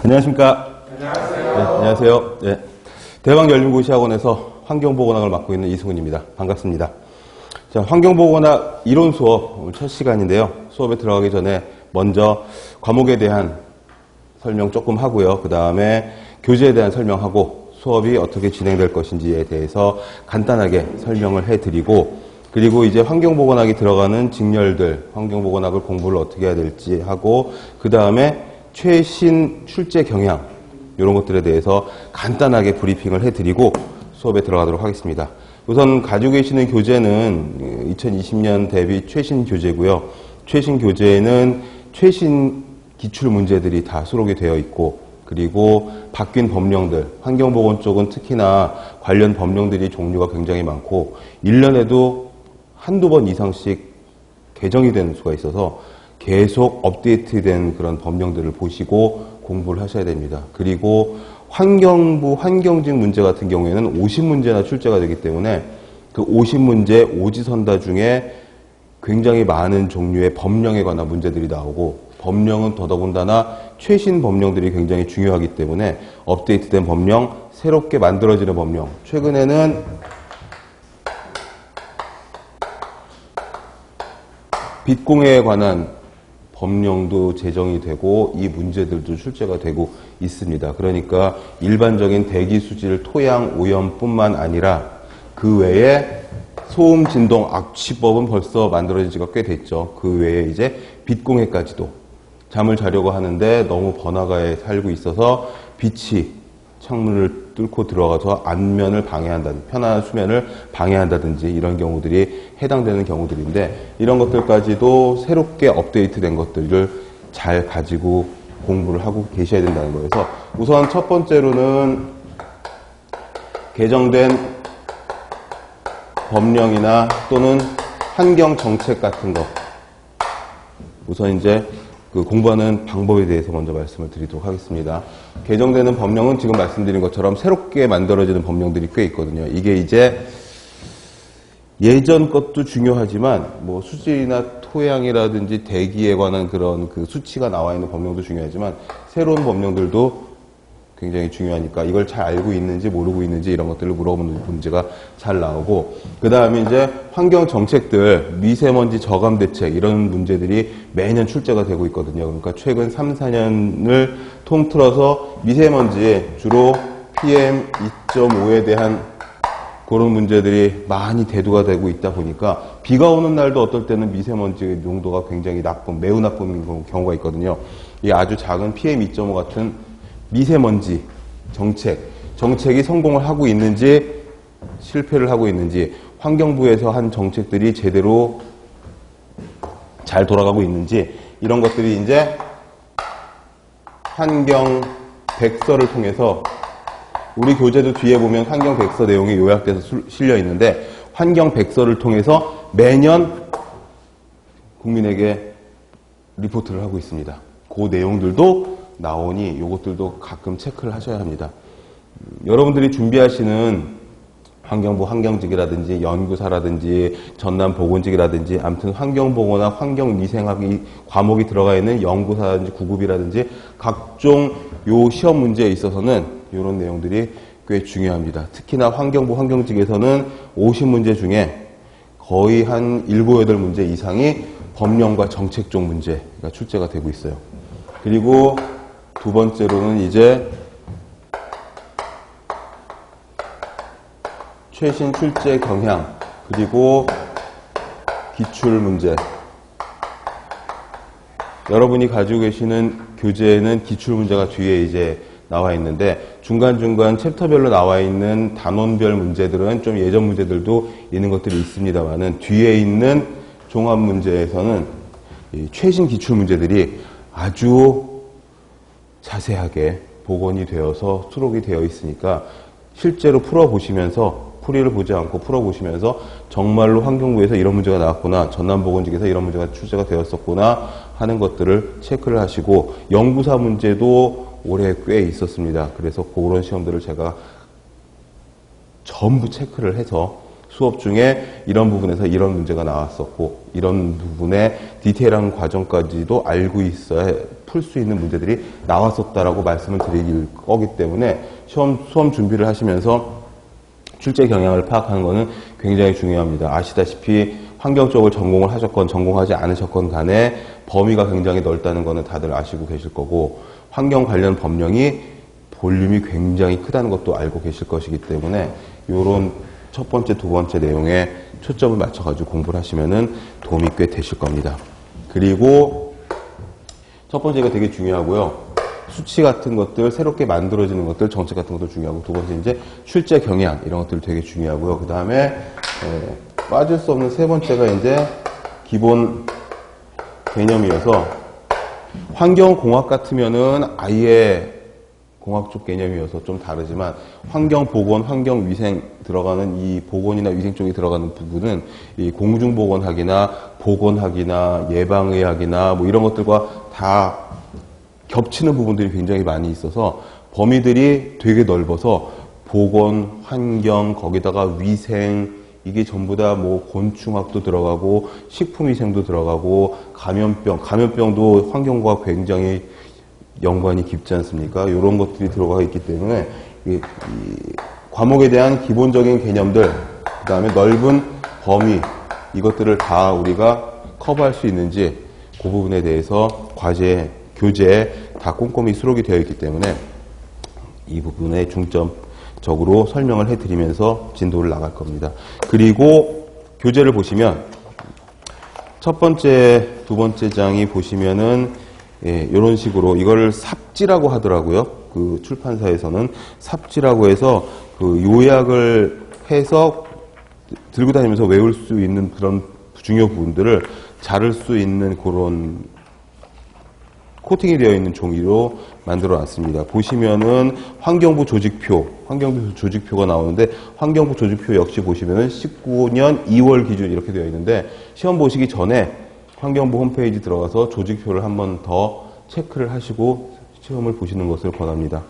안녕하십니까. 안녕하세요. 네, 안녕하세요. 네, 대방열린고시학원에서 환경보건학을 맡고 있는 이승훈입니다. 반갑습니다. 자, 환경보건학 이론 수업 오늘 첫 시간인데요. 수업에 들어가기 전에 먼저 과목에 대한 설명 조금 하고요. 그 다음에 교재에 대한 설명하고 수업이 어떻게 진행될 것인지에 대해서 간단하게 설명을 해드리고, 그리고 이제 환경보건학이 들어가는 직렬들, 환경보건학을 공부를 어떻게 해야 될지 하고, 그 다음에 최신 출제 경향 이런 것들에 대해서 간단하게 브리핑을 해드리고 수업에 들어가도록 하겠습니다. 우선 가지고 계시는 교재는 2020년 대비 최신 교재고요. 최신 교재에는 최신 기출 문제들이 다 수록이 되어 있고, 그리고 바뀐 법령들, 환경보건 쪽은 특히나 관련 법령들이 종류가 굉장히 많고 1년에도 한두 번 이상씩 개정이 되는 수가 있어서 계속 업데이트된 그런 법령들을 보시고 공부를 하셔야 됩니다. 그리고 환경부 환경직 문제 같은 경우에는 50문제나 출제가 되기 때문에 그 50문제 오지선다 중에 굉장히 많은 종류의 법령에 관한 문제들이 나오고, 법령은 더더군다나 최신 법령들이 굉장히 중요하기 때문에 업데이트된 법령, 새롭게 만들어지는 법령, 최근에는 빛공해에 관한 법령도 제정이 되고 이 문제들도 출제가 되고 있습니다. 그러니까 일반적인 대기 수질, 토양 오염뿐만 아니라 그 외에 소음, 진동, 악취법은 벌써 만들어진 지가 꽤 됐죠. 그 외에 이제 빛공해까지도 잠을 자려고 하는데 너무 번화가에 살고 있어서 빛이 창문을 뚫고 들어가서 안면을 방해한다든지, 편안한 수면을 방해한다든지 이런 경우들이 해당되는 경우들인데, 이런 것들까지도 새롭게 업데이트된 것들을 잘 가지고 공부를 하고 계셔야 된다는 거여서, 우선 첫 번째로는 개정된 법령이나 또는 환경정책 같은 거, 우선 이제 그 공부하는 방법에 대해서 먼저 말씀을 드리도록 하겠습니다. 개정되는 법령은 지금 말씀드린 것처럼 새롭게 만들어지는 법령들이 꽤 있거든요. 이게 이제 예전 것도 중요하지만 뭐 수질이나 토양이라든지 대기에 관한 그런 그 수치가 나와 있는 법령도 중요하지만 새로운 법령들도 굉장히 중요하니까 이걸 잘 알고 있는지 모르고 있는지 이런 것들을 물어보는 문제가 잘 나오고, 그 다음에 이제 환경 정책들, 미세먼지 저감 대책 이런 문제들이 매년 출제가 되고 있거든요. 그러니까 최근 3, 4년을 통틀어서 미세먼지, 주로 PM 2.5에 대한 그런 문제들이 많이 대두가 되고 있다 보니까 비가 오는 날도 어떨 때는 미세먼지 농도가 굉장히 나쁜, 매우 나쁜 경우가 있거든요. 이 아주 작은 PM 2.5 같은 미세먼지 정책이 성공을 하고 있는지 실패를 하고 있는지, 환경부에서 한 정책들이 제대로 잘 돌아가고 있는지, 이런 것들이 이제 환경 백서를 통해서, 우리 교재도 뒤에 보면 환경 백서 내용이 요약돼서 실려 있는데, 환경 백서를 통해서 매년 국민에게 리포트를 하고 있습니다. 그 내용들도 나오니 이것들도 가끔 체크를 하셔야 합니다. 여러분들이 준비하시는 환경부 환경직이라든지 연구사라든지 전남보건직이라든지 아무튼 환경보건학, 환경미생학이 과목이 들어가 있는 연구사라든지 구급이라든지 각종 요 시험 문제에 있어서는 이런 내용들이 꽤 중요합니다. 특히나 환경부 환경직에서는 50문제 중에 거의 한 7, 8문제 이상이 법령과 정책 쪽 문제가 출제가 되고 있어요. 그리고 두 번째로는 이제 최신 출제 경향, 그리고 기출 문제. 여러분이 가지고 계시는 교재에는 기출 문제가 뒤에 이제 나와 있는데, 중간중간 챕터별로 나와 있는 단원별 문제들은 좀 예전 문제들도 있는 것들이 있습니다만은, 뒤에 있는 종합 문제에서는 이 최신 기출 문제들이 아주 자세하게 복원이 되어서 수록이 되어 있으니까 실제로 풀어보시면서, 풀이를 보지 않고 풀어보시면서 정말로 환경부에서 이런 문제가 나왔구나, 전남보건직에서 이런 문제가 출제가 되었었구나 하는 것들을 체크를 하시고, 연구사 문제도 올해 꽤 있었습니다. 그래서 그런 시험들을 제가 전부 체크를 해서 수업 중에 이런 부분에서 이런 문제가 나왔었고 이런 부분의 디테일한 과정까지도 알고 있어야 풀 수 있는 문제들이 나왔었다라고 말씀을 드릴 거기 때문에 수험 준비를 하시면서 출제 경향을 파악하는 것은 굉장히 중요합니다. 아시다시피 환경 쪽을 전공을 하셨건 전공하지 않으셨건 간에 범위가 굉장히 넓다는 것은 다들 아시고 계실 거고 환경 관련 법령이 볼륨이 굉장히 크다는 것도 알고 계실 것이기 때문에 이런 첫 번째, 두 번째 내용에 초점을 맞춰가지고 공부를 하시면은 도움이 꽤 되실 겁니다. 그리고 첫 번째가 되게 중요하고요. 수치 같은 것들, 새롭게 만들어지는 것들, 정책 같은 것도 중요하고, 두 번째 이제 출제 경향 이런 것들 되게 중요하고요. 그 다음에 빠질 수 없는 세 번째가 이제 기본 개념이어서 환경공학 같으면은 아예 공학 쪽 개념이어서 좀 다르지만 환경보건, 환경위생 들어가는 이 보건이나 위생 쪽이 들어가는 부분은 이 공중보건학이나 보건학이나 예방의학이나 뭐 이런 것들과 다 겹치는 부분들이 굉장히 많이 있어서 범위들이 되게 넓어서 보건, 환경, 거기다가 위생 이게 전부 다 뭐 곤충학도 들어가고 식품위생도 들어가고 감염병도 환경과 굉장히 연관이 깊지 않습니까? 이런 것들이 들어가 있기 때문에 이 과목에 대한 기본적인 개념들, 그 다음에 넓은 범위 이것들을 다 우리가 커버할 수 있는지 그 부분에 대해서 과제, 교재에 다 꼼꼼히 수록이 되어 있기 때문에 이 부분에 중점적으로 설명을 해드리면서 진도를 나갈 겁니다. 그리고 교재를 보시면 첫 번째, 두 번째 장이 보시면은 이런 식으로 이걸 삽지라고 하더라고요. 그 출판사에서는 삽지라고 해서 그 요약을 해서 들고 다니면서 외울 수 있는 그런 중요 부분들을 자를 수 있는 그런 코팅이 되어 있는 종이로 만들어 놨습니다. 보시면은 환경부 조직표가 나오는데 환경부 조직표 역시 보시면은 19년 2월 기준 이렇게 되어 있는데 시험 보시기 전에 환경부 홈페이지 들어가서 조직표를 한 번 더 체크를 하시고 시험을 보시는 것을 권합니다.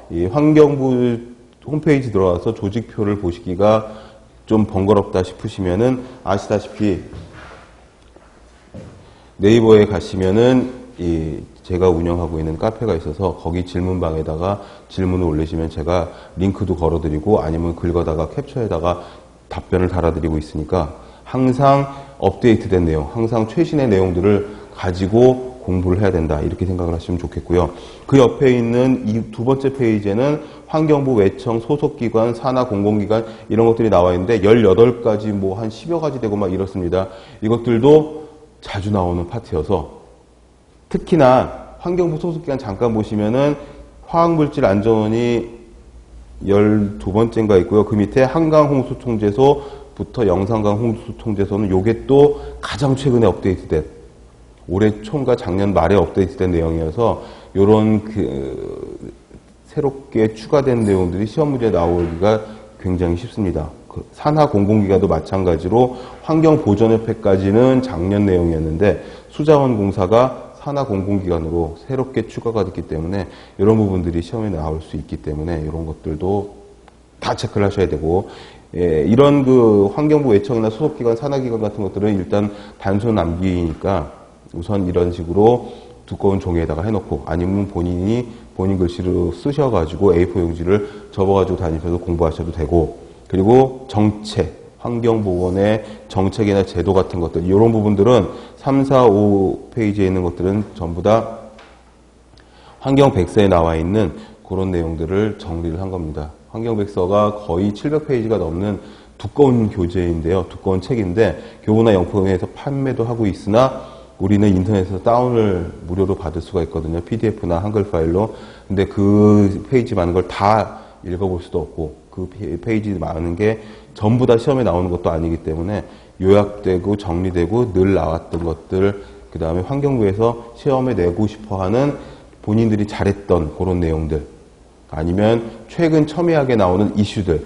이 환경부 홈페이지 들어가서 조직표를 보시기가 좀 번거롭다 싶으시면은 아시다시피 네이버에 가시면은 제가 운영하고 있는 카페가 있어서 거기 질문방에다가 질문을 올리시면 제가 링크도 걸어드리고 아니면 긁어다가 캡처해다가 답변을 달아드리고 있으니까 항상 업데이트된 내용, 항상 최신의 내용들을 가지고 공부를 해야 된다 이렇게 생각을 하시면 좋겠고요. 그 옆에 있는 이 두 번째 페이지에는 환경부 외청 소속기관, 산하 공공기관 이런 것들이 나와 있는데 18가지 뭐 한 10여 가지 되고 막 이렇습니다. 이것들도 자주 나오는 파트여서 특히나 환경부 소속기관 잠깐 보시면은 화학물질안전원이 12번째인가 있고요. 그 밑에 한강홍수통제소부터 영산강 홍수통제소는 요게 또 가장 최근에 업데이트된 올해 초인가 작년 말에 업데이트된 내용이어서 요런 새롭게 추가된 내용들이 시험 문제에 나오기가 굉장히 쉽습니다. 산하 공공기관도 마찬가지로 환경보전협회까지는 작년 내용이었는데 수자원공사가 산하 공공기관으로 새롭게 추가가 됐기 때문에 이런 부분들이 시험에 나올 수 있기 때문에 이런 것들도 다 체크를 하셔야 되고 이런 그 환경부 외청이나 소속기관, 산하기관 같은 것들은 일단 단순 암기니까 우선 이런 식으로 두꺼운 종이에다가 해놓고 아니면 본인 글씨로 쓰셔가지고 A4 용지를 접어가지고 다니셔서 공부하셔도 되고 그리고 정책, 환경보건의 정책이나 제도 같은 것들 이런 부분들은 3, 4, 5페이지에 있는 것들은 전부 다 환경백서에 나와 있는 그런 내용들을 정리를 한 겁니다. 환경백서가 거의 700페이지가 넘는 두꺼운 교재인데요. 두꺼운 책인데 교보나 영포에서 판매도 하고 있으나 우리는 인터넷에서 다운을 무료로 받을 수가 있거든요. PDF나 한글 파일로. 근데 그 페이지 많은 걸 다 읽어볼 수도 없고 그 페이지 많은 게 전부 다 시험에 나오는 것도 아니기 때문에 요약되고 정리되고 늘 나왔던 것들 그 다음에 환경부에서 시험에 내고 싶어하는 본인들이 잘했던 그런 내용들 아니면 최근 첨예하게 나오는 이슈들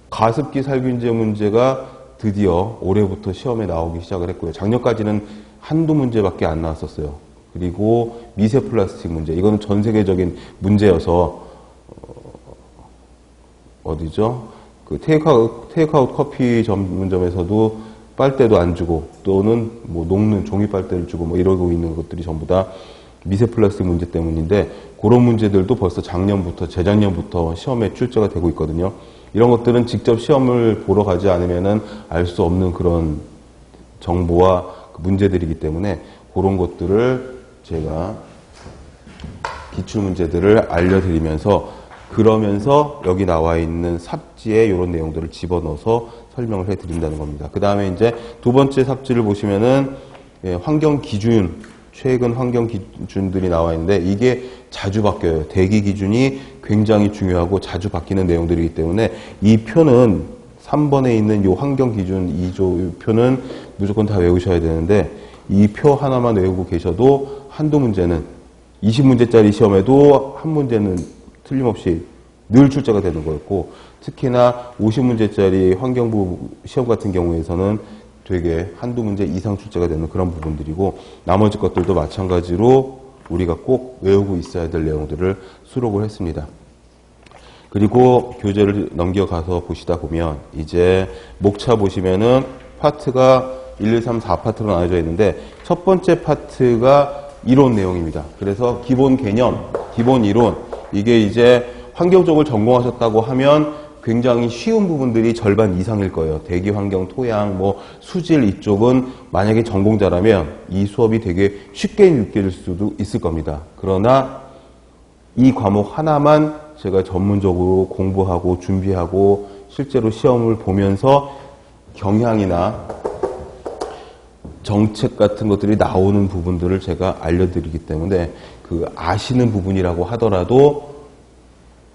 가습기 살균제 문제가 드디어 올해부터 시험에 나오기 시작을 했고요. 작년까지는 한두 문제밖에 안 나왔었어요. 그리고 미세 플라스틱 문제 이거는 전 세계적인 문제여서 어디죠? 그 테이크아웃 커피 전문점에서도 빨대도 안 주고 또는 뭐 녹는 종이 빨대를 주고 뭐 이러고 있는 것들이 전부 다 미세 플라스틱 문제 때문인데 그런 문제들도 벌써 작년부터 재작년부터 시험에 출제가 되고 있거든요. 이런 것들은 직접 시험을 보러 가지 않으면은 알 수 없는 그런 정보와 문제들이기 때문에 그런 것들을 제가 기출 문제들을 알려드리면서 그러면서 여기 나와 있는 삽지에 이런 내용들을 집어넣어서 설명을 해드린다는 겁니다. 그 다음에 이제 두 번째 삽지를 보시면은 환경 기준, 최근 환경 기준들이 나와 있는데 이게 자주 바뀌어요. 대기 기준이 굉장히 중요하고 자주 바뀌는 내용들이기 때문에 이 표는 3번에 있는 이 환경 기준 2조 표는 무조건 다 외우셔야 되는데 이 표 하나만 외우고 계셔도 한두 문제는 20문제짜리 시험에도 한 문제는 틀림없이 늘 출제가 되는 거였고 특히나 50문제짜리 환경부 시험 같은 경우에서는 되게 한두 문제 이상 출제가 되는 그런 부분들이고 나머지 것들도 마찬가지로 우리가 꼭 외우고 있어야 될 내용들을 수록을 했습니다. 그리고 교재를 넘겨가서 보시다 보면 이제 목차 보시면은 파트가 1, 2, 3, 4파트로 나눠져 있는데 첫 번째 파트가 이론 내용입니다. 그래서 기본 개념, 기본 이론 이게 이제 환경 쪽을 전공하셨다고 하면 굉장히 쉬운 부분들이 절반 이상일 거예요. 대기 환경, 토양, 뭐 수질 이쪽은 만약에 전공자라면 이 수업이 되게 쉽게 느껴질 수도 있을 겁니다. 그러나 이 과목 하나만 제가 전문적으로 공부하고 준비하고 실제로 시험을 보면서 경향이나 정책 같은 것들이 나오는 부분들을 제가 알려드리기 때문에 그 아시는 부분이라고 하더라도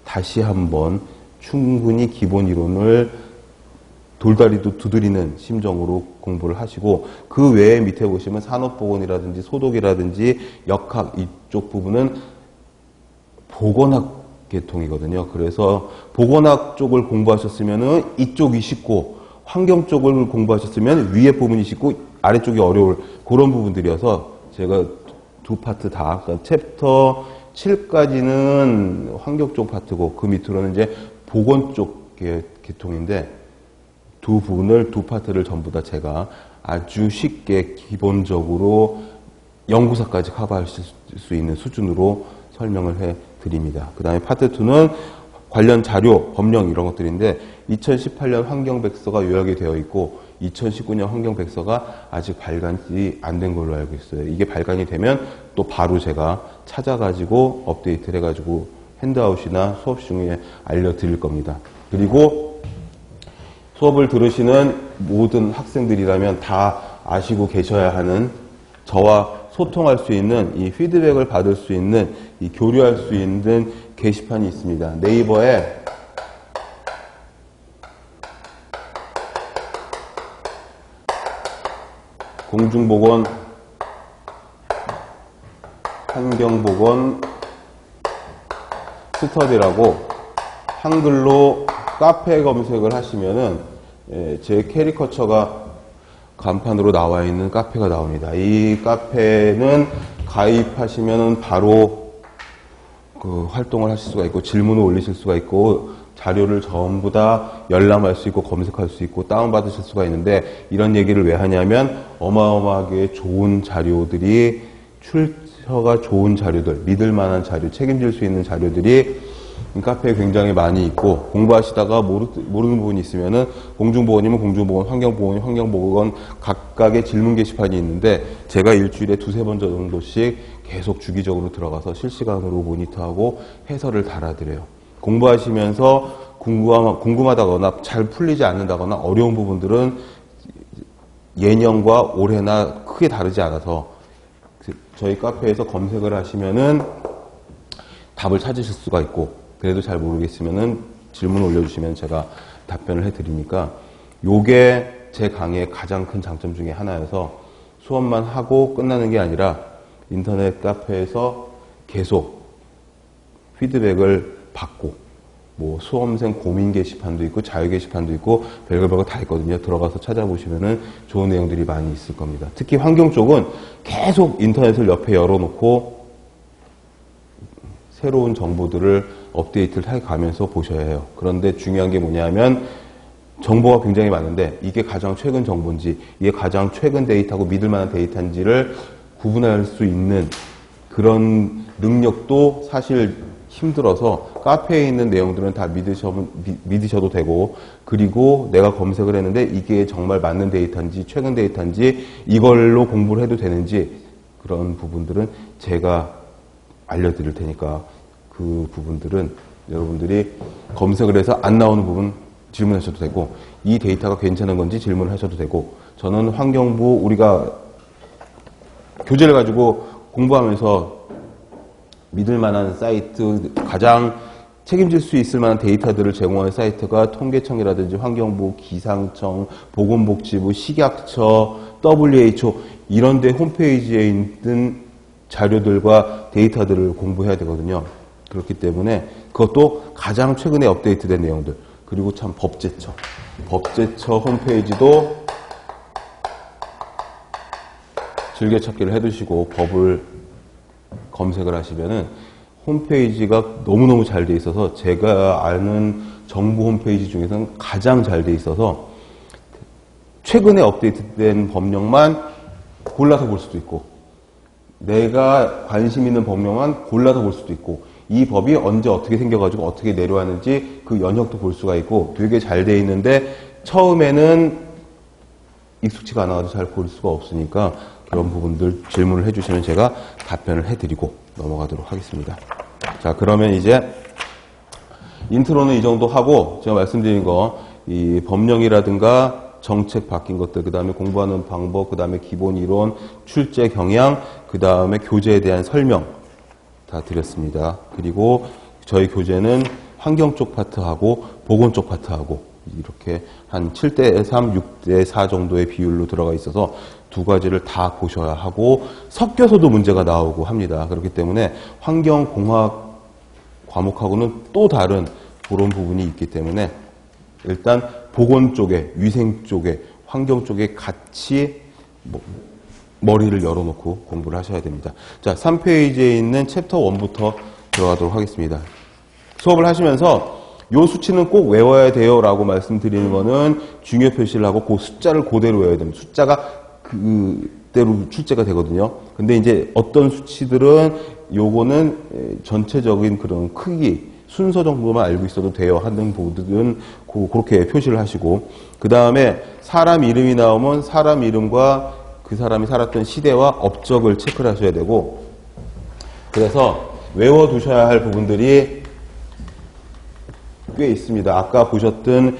다시 한번 충분히 기본 이론을 돌다리도 두드리는 심정으로 공부를 하시고 그 외에 밑에 보시면 산업보건이라든지 소독이라든지 역학 이쪽 부분은 보건학 계통이거든요. 그래서 보건학 쪽을 공부하셨으면 이쪽이 쉽고 환경 쪽을 공부하셨으면 위에 부분이 쉽고 아래쪽이 어려울 그런 부분들이어서 제가 두 파트 다 그러니까 챕터 7까지는 환경 쪽 파트고 그 밑으로는 이제 보건 쪽 계통인데 두 부분을 두 파트를 전부 다 제가 아주 쉽게 기본적으로 연구사까지 커버하실 수 있는 수준으로 설명을 해 드립니다. 그 다음에 파트 2는 관련 자료, 법령 이런 것들인데 2018년 환경백서가 요약이 되어 있고 2019년 환경백서가 아직 발간이 안 된 걸로 알고 있어요. 이게 발간이 되면 또 바로 제가 찾아가지고 업데이트를 해가지고 핸드아웃이나 수업 중에 알려드릴 겁니다. 그리고 수업을 들으시는 모든 학생들이라면 다 아시고 계셔야 하는 저와 소통할 수 있는 이 피드백을 받을 수 있는 이 교류할 수 있는 게시판이 있습니다. 네이버에 공중보건, 환경보건 스터디라고 한글로 카페 검색을 하시면은 제 캐리커처가 간판으로 나와 있는 카페가 나옵니다. 이 카페는 가입하시면은 바로 그 활동을 하실 수가 있고 질문을 올리실 수가 있고 자료를 전부 다 열람할 수 있고 검색할 수 있고 다운받으실 수가 있는데 이런 얘기를 왜 하냐면 어마어마하게 좋은 자료들이 출처가 좋은 자료들, 믿을 만한 자료, 책임질 수 있는 자료들이 카페에 굉장히 많이 있고 공부하시다가 모르는 부분이 있으면은 공중보건이면 공중보건, 환경보건이면 환경보건 각각의 질문 게시판이 있는데 제가 일주일에 두세 번 정도씩 계속 주기적으로 들어가서 실시간으로 모니터하고 해설을 달아드려요. 공부하시면서 궁금하다거나 잘 풀리지 않는다거나 어려운 부분들은 예년과 올해나 크게 다르지 않아서 저희 카페에서 검색을 하시면은 답을 찾으실 수가 있고 그래도 잘 모르겠으면은 질문 올려주시면 제가 답변을 해드리니까 요게 제 강의의 가장 큰 장점 중에 하나여서 수업만 하고 끝나는 게 아니라 인터넷 카페에서 계속 피드백을 받고 뭐 수험생 고민 게시판도 있고 자유 게시판도 있고 별거 다 있거든요. 들어가서 찾아보시면은 좋은 내용들이 많이 있을 겁니다. 특히 환경 쪽은 계속 인터넷을 옆에 열어놓고 새로운 정보들을 업데이트를 해가면서 보셔야 해요. 그런데 중요한 게 뭐냐면 정보가 굉장히 많은데 이게 가장 최근 정보인지 이게 가장 최근 데이터고 믿을 만한 데이터인지를 구분할 수 있는 그런 능력도 사실 힘들어서 카페에 있는 내용들은 다 믿으셔도 되고, 그리고 내가 검색을 했는데 이게 정말 맞는 데이터인지 최근 데이터인지 이걸로 공부를 해도 되는지 그런 부분들은 제가 알려드릴 테니까 그 부분들은 여러분들이 검색을 해서 안 나오는 부분 질문하셔도 되고, 이 데이터가 괜찮은 건지 질문을 하셔도 되고, 저는 환경부 우리가 교재를 가지고 공부하면서 믿을 만한 사이트, 가장 책임질 수 있을 만한 데이터들을 제공하는 사이트가 통계청이라든지 환경부, 기상청, 보건복지부, 식약처, WHO 이런 데 홈페이지에 있는 자료들과 데이터들을 공부해야 되거든요. 그렇기 때문에 그것도 가장 최근에 업데이트된 내용들, 그리고 참 법제처 홈페이지도 즐겨찾기를 해두시고 법을 검색을 하시면은 홈페이지가 너무너무 잘 돼 있어서 제가 아는 정부 홈페이지 중에서는 가장 잘 돼 있어서 최근에 업데이트된 법령만 골라서 볼 수도 있고, 내가 관심 있는 법령만 골라서 볼 수도 있고, 이 법이 언제 어떻게 생겨가지고 어떻게 내려왔는지 그 연역도 볼 수가 있고 되게 잘 돼 있는데 처음에는 익숙치가 않아가지고 잘 볼 수가 없으니까 그런 부분들 질문을 해주시면 제가 답변을 해드리고 넘어가도록 하겠습니다. 자, 그러면 이제 인트로는 이 정도 하고 제가 말씀드린 거, 이 법령이라든가 정책 바뀐 것들, 그 다음에 공부하는 방법, 그 다음에 기본 이론, 출제 경향, 그 다음에 교재에 대한 설명 다 드렸습니다. 그리고 저희 교재는 환경 쪽 파트하고 보건 쪽 파트하고 이렇게 한 7:3, 6:4 정도의 비율로 들어가 있어서 두 가지를 다 보셔야 하고 섞여서도 문제가 나오고 합니다. 그렇기 때문에 환경공학 과목하고는 또 다른 그런 부분이 있기 때문에 일단 보건 쪽에, 위생 쪽에, 환경 쪽에 같이 머리를 열어놓고 공부를 하셔야 됩니다. 자, 3페이지에 있는 챕터 1부터 들어가도록 하겠습니다. 수업을 하시면서 요 수치는 꼭 외워야 돼요 라고 말씀드리는 거는 중요 표시를 하고 그 숫자를 그대로 외워야 됩니다. 숫자가 그대로 출제가 되거든요. 근데 이제 어떤 수치들은 요거는 전체적인 그런 크기, 순서 정도만 알고 있어도 돼요 하는 부분은 그렇게 표시를 하시고, 그 다음에 사람 이름이 나오면 사람 이름과 그 사람이 살았던 시대와 업적을 체크를 하셔야 되고, 그래서 외워두셔야 할 부분들이 꽤 있습니다. 아까 보셨던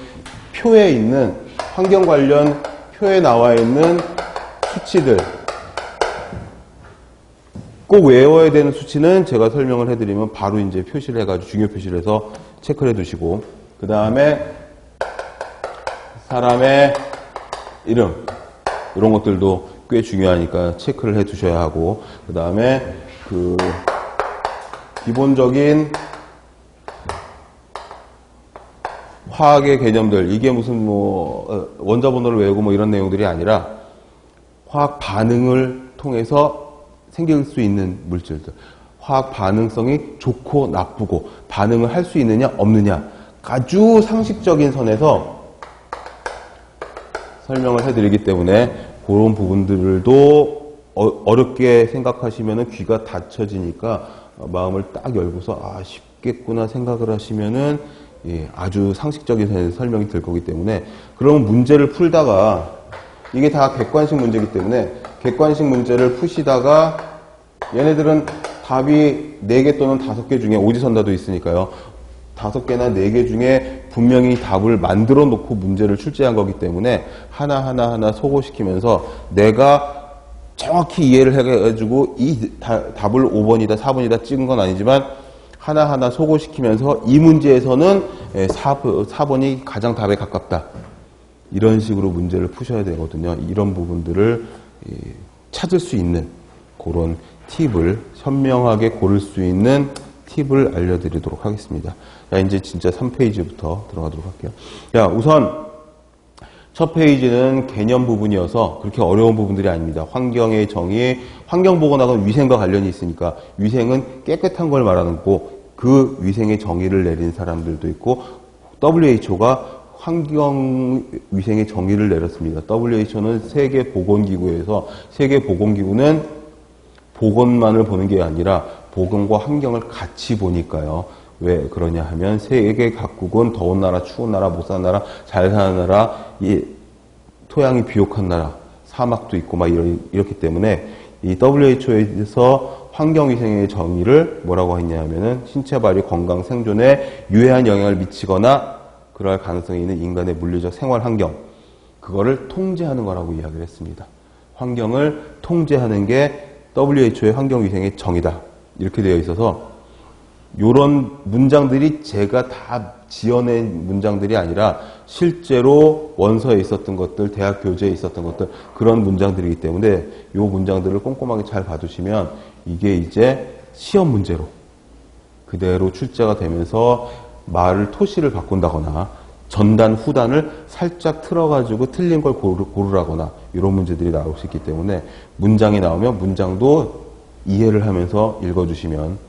표에 있는 환경 관련 표에 나와 있는 수치들, 꼭 외워야 되는 수치는 제가 설명을 해드리면 바로 이제 표시를 해가지고 중요 표시를 해서 체크를 해두시고, 그 다음에 사람의 이름 이런 것들도 꽤 중요하니까 체크를 해두셔야 하고, 그 다음에 그 기본적인 화학의 개념들, 이게 무슨 원자 번호를 외우고 이런 내용들이 아니라 화학 반응을 통해서 생길 수 있는 물질들, 화학 반응성이 좋고 나쁘고 반응을 할 수 있느냐 없느냐 아주 상식적인 선에서 설명을 해드리기 때문에 그런 부분들도 어렵게 생각하시면은 귀가 닫혀지니까 마음을 딱 열고서 쉽겠구나 생각을 하시면은 아주 상식적인 선에서 설명이 될 거기 때문에, 그러면 문제를 풀다가 이게 다 객관식 문제이기 때문에 객관식 문제를 푸시다가 얘네들은 답이 4개 또는 5개 중에 오지선다도 있으니까요. 5개나 4개 중에 분명히 답을 만들어 놓고 문제를 출제한 거기 때문에 하나하나 소고시키면서 내가 정확히 이해를 해가지고 이 답을 5번이다 4번이다 찍은 건 아니지만 하나하나 소고시키면서 이 문제에서는 4번이 가장 답에 가깝다. 이런 식으로 문제를 푸셔야 되거든요. 이런 부분들을 찾을 수 있는 그런 팁을, 현명하게 고를 수 있는 팁을 알려드리도록 하겠습니다. 자, 이제 진짜 3페이지부터 들어가도록 할게요. 자, 우선 첫 페이지는 개념 부분이어서 그렇게 어려운 부분들이 아닙니다. 환경의 정의, 환경보건학은 위생과 관련이 있으니까 위생은 깨끗한 걸 말하는 거고, 그 위생의 정의를 내린 사람들도 있고 WHO가 환경위생의 정의를 내렸습니다. WHO는 세계보건기구에서 세계보건기구는 보건만을 보는 게 아니라 보건과 환경을 같이 보니까요. 왜 그러냐 하면 세계 각국은 더운 나라, 추운 나라, 못 사는 나라, 잘 사는 나라, 이 토양이 비옥한 나라, 사막도 있고 막 이렇기 때문에 이 WHO에서 환경위생의 정의를 뭐라고 했냐 하면은 신체 발육, 건강, 생존에 유해한 영향을 미치거나 그럴 가능성이 있는 인간의 물리적 생활 환경, 그거를 통제하는 거라고 이야기를 했습니다. 환경을 통제하는 게 WHO의 환경위생의 정의다. 이렇게 되어 있어서 이런 문장들이 제가 다 지어낸 문장들이 아니라 실제로 원서에 있었던 것들, 대학 교재에 있었던 것들, 그런 문장들이기 때문에 이 문장들을 꼼꼼하게 잘 봐두시면 이게 이제 시험 문제로 그대로 출제가 되면서 말을 토시를 바꾼다거나 전단, 후단을 살짝 틀어가지고 틀린 걸 고르라거나 이런 문제들이 나올 수 있기 때문에 문장이 나오면 문장도 이해를 하면서 읽어주시면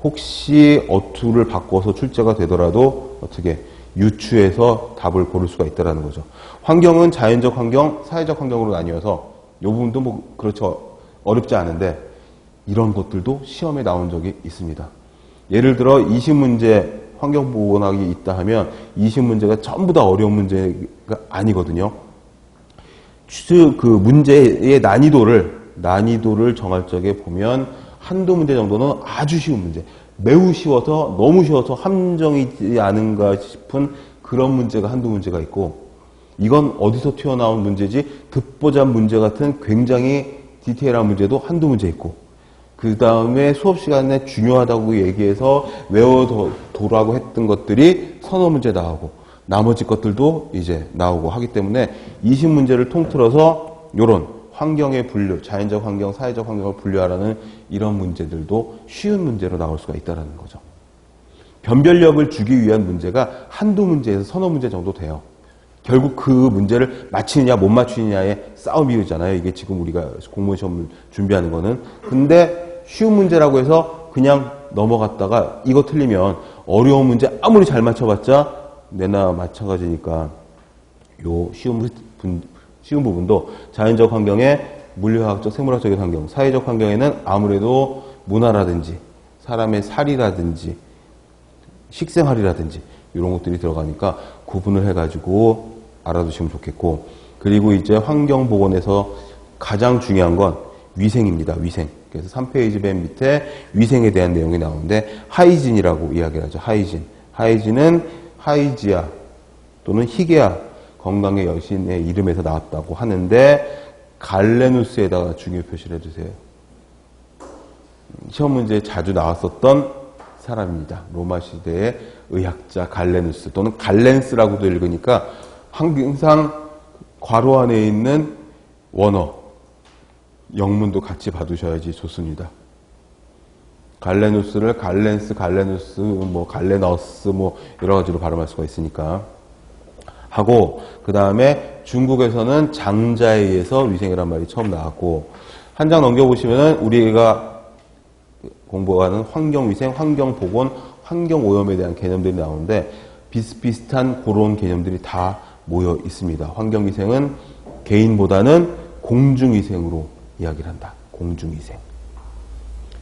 혹시 어투를 바꿔서 출제가 되더라도 어떻게 유추해서 답을 고를 수가 있다는 거죠. 환경은 자연적 환경, 사회적 환경으로 나뉘어서 이 부분도 뭐 그렇죠. 어렵지 않은데 이런 것들도 시험에 나온 적이 있습니다. 예를 들어 20문제 환경보건학이 있다 하면 20문제가 전부 다 어려운 문제가 아니거든요. 그 문제의 난이도를 정할 적에 보면 한두 문제 정도는 아주 쉬운 문제, 매우 쉬워서 너무 쉬워서 함정이지 않은가 싶은 그런 문제가 한두 문제가 있고, 이건 어디서 튀어나온 문제지 듣보잡 문제 같은 굉장히 디테일한 문제도 한두 문제 있고, 그 다음에 수업 시간에 중요하다고 얘기해서 외워도라고 했던 것들이 서너 문제 나오고 나머지 것들도 이제 나오고 하기 때문에 20문제를 통틀어서 이런 환경의 분류, 자연적 환경, 사회적 환경을 분류하라는 이런 문제들도 쉬운 문제로 나올 수가 있다는 거죠. 변별력을 주기 위한 문제가 한두 문제에서 서너 문제 정도 돼요. 결국 그 문제를 맞히느냐 못 맞히느냐의 싸움이잖아요. 이게 지금 우리가 공무원 시험을 준비하는 거는. 근데 쉬운 문제라고 해서 그냥 넘어갔다가 이거 틀리면 어려운 문제 아무리 잘 맞춰봤자 내나 마찬가지니까 요 쉬운 부분도 자연적 환경에 물리화학적, 생물학적인 환경, 사회적 환경에는 아무래도 문화라든지 사람의 살이라든지 식생활이라든지 이런 것들이 들어가니까 구분을 해가지고 알아두시면 좋겠고, 그리고 이제 환경보건에서 가장 중요한 건 위생입니다. 위생. 그래서 3페이지 맨 밑에 위생에 대한 내용이 나오는데 하이진이라고 이야기를 하죠. 하이진. 하이진은 하이지아 또는 희게아 건강의 여신의 이름에서 나왔다고 하는데 갈레누스에다가 중요 표시를 해주세요. 시험 문제에 자주 나왔었던 사람입니다. 로마 시대의 의학자 갈레누스 또는 갈렌스라고도 읽으니까 항상 괄호 안에 있는 원어 영문도 같이 봐두셔야지 좋습니다. 갈레누스를 갈렌스, 갈레누스, 뭐 갈레너스 뭐 여러 가지로 발음할 수가 있으니까 하고, 그 다음에 중국에서는 장자에 의해서 위생이란 말이 처음 나왔고, 한 장 넘겨보시면은 우리가 공부하는 환경위생, 환경보건, 환경오염에 대한 개념들이 나오는데 비슷비슷한 그런 개념들이 다 모여 있습니다. 환경위생은 개인보다는 공중위생으로 이야기를 한다. 공중위생.